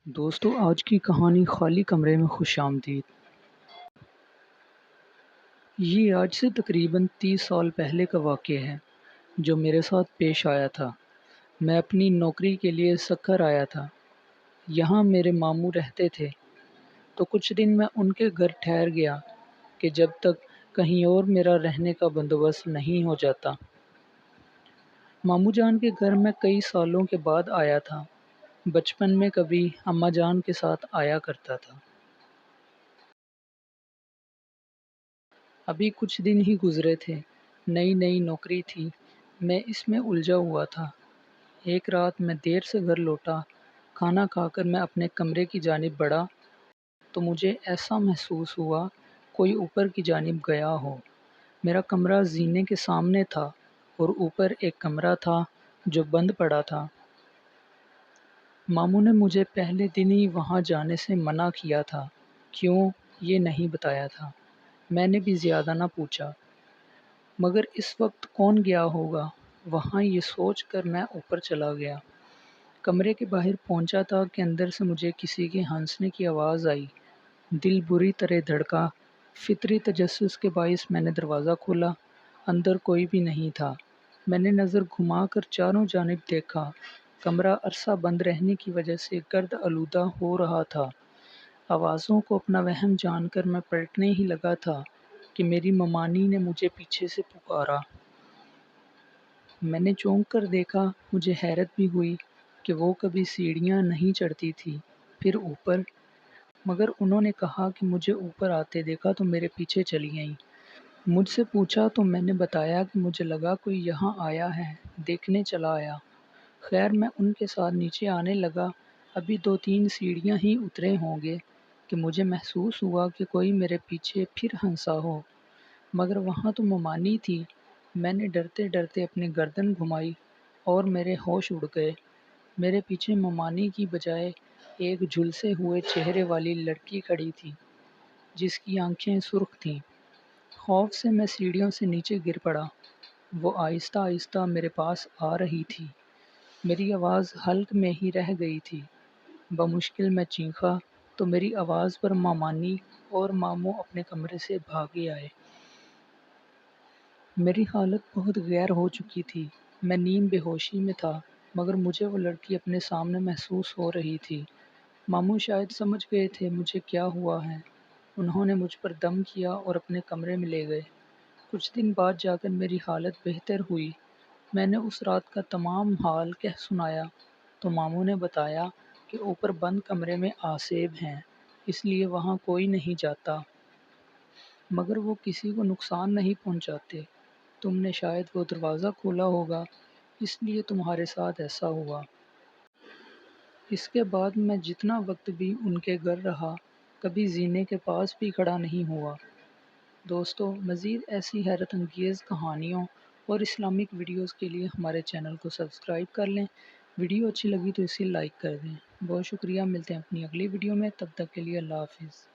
دوستو آج کی کہانی خالی کمرے میں خوش آمدید۔ یہ آج سے تقریباً 30 سال پہلے کا واقعہ ہے جو میرے ساتھ پیش آیا تھا۔ میں اپنی نوکری کے لیے سکھر آیا تھا۔ یہاں میرے ماموں رہتے تھے تو کچھ دن میں ان کے گھر ٹھہر گیا کہ جب تک کہیں اور میرا رہنے کا بندوبست نہیں ہو جاتا۔ ماموں جان کے گھر میں کئی سالوں کے بعد آیا تھا۔ بچپن میں کبھی اماں جان کے ساتھ آیا کرتا تھا۔ ابھی کچھ دن ہی گزرے تھے، نئی نئی نوکری تھی، میں اس میں الجھا ہوا تھا۔ ایک رات میں دیر سے گھر لوٹا، کھانا کھا کر میں اپنے کمرے کی جانب بڑھا تو مجھے ایسا محسوس ہوا کوئی اوپر کی جانب گیا ہو۔ میرا کمرہ زینے کے سامنے تھا اور اوپر ایک کمرہ تھا جو بند پڑا تھا۔ ماموں نے مجھے پہلے دن ہی وہاں جانے سے منع کیا تھا، کیوں یہ نہیں بتایا تھا۔ میں نے بھی زیادہ نہ پوچھا، مگر اس وقت کون گیا ہوگا وہاں، یہ سوچ کر میں اوپر چلا گیا۔ کمرے کے باہر پہنچا تھا کہ اندر سے مجھے کسی کے ہنسنے کی آواز آئی۔ دل بری طرح دھڑکا۔ فطری تجسس کے باعث میں نے دروازہ کھولا، اندر کوئی بھی نہیں تھا۔ میں نے نظر گھما کر چاروں جانب دیکھا۔ کمرہ عرصہ بند رہنے کی وجہ سے گرد آلودہ ہو رہا تھا۔ آوازوں کو اپنا وہم جان کر میں پلٹنے ہی لگا تھا کہ میری ممانی نے مجھے پیچھے سے پکارا۔ میں نے چونک کر دیکھا، مجھے حیرت بھی ہوئی کہ وہ کبھی سیڑھیاں نہیں چڑھتی تھی، پھر اوپر، مگر انہوں نے کہا کہ مجھے اوپر آتے دیکھا تو میرے پیچھے چلی گئیں۔ مجھ سے پوچھا تو میں نے بتایا کہ مجھے لگا کوئی یہاں آیا ہے، دیکھنے چلا آیا۔ خیر میں ان کے ساتھ نیچے آنے لگا۔ ابھی 2-3 سیڑھیاں ہی اترے ہوں گے کہ مجھے محسوس ہوا کہ کوئی میرے پیچھے پھر ہنسا ہو، مگر وہاں تو ممانی تھی۔ میں نے ڈرتے ڈرتے اپنی گردن گھمائی اور میرے ہوش اڑ گئے۔ میرے پیچھے ممانی کی بجائے ایک جھلسے ہوئے چہرے والی لڑکی کھڑی تھی جس کی آنکھیں سرخ تھیں۔ خوف سے میں سیڑھیوں سے نیچے گر پڑا۔ وہ آہستہ آہستہ میرے پاس آ رہی تھی۔ میری آواز حلق میں ہی رہ گئی تھی۔ بمشکل میں چیخا تو میری آواز پر ممانی اور ماموں اپنے کمرے سے بھاگے آئے۔ میری حالت بہت غیر ہو چکی تھی۔ میں نیم بے ہوشی میں تھا، مگر مجھے وہ لڑکی اپنے سامنے محسوس ہو رہی تھی۔ ماموں شاید سمجھ گئے تھے مجھے کیا ہوا ہے۔ انہوں نے مجھ پر دم کیا اور اپنے کمرے میں لے گئے۔ کچھ دن بعد جا کر میری حالت بہتر ہوئی۔ میں نے اس رات کا تمام حال کہہ سنایا تو ماموں نے بتایا کہ اوپر بند کمرے میں آسیب ہیں، اس لیے وہاں کوئی نہیں جاتا، مگر وہ کسی کو نقصان نہیں پہنچاتے۔ تم نے شاید وہ دروازہ کھولا ہوگا، اس لیے تمہارے ساتھ ایسا ہوا۔ اس کے بعد میں جتنا وقت بھی ان کے گھر رہا، کبھی زینے کے پاس بھی کھڑا نہیں ہوا۔ دوستو مزید ایسی حیرت انگیز کہانیوں اور اسلامک ویڈیوز کے لیے ہمارے چینل کو سبسکرائب کر لیں۔ ویڈیو اچھی لگی تو اسے لائک کر دیں۔ بہت شکریہ، ملتے ہیں اپنی اگلی ویڈیو میں، تب تک کے لیے اللہ حافظ۔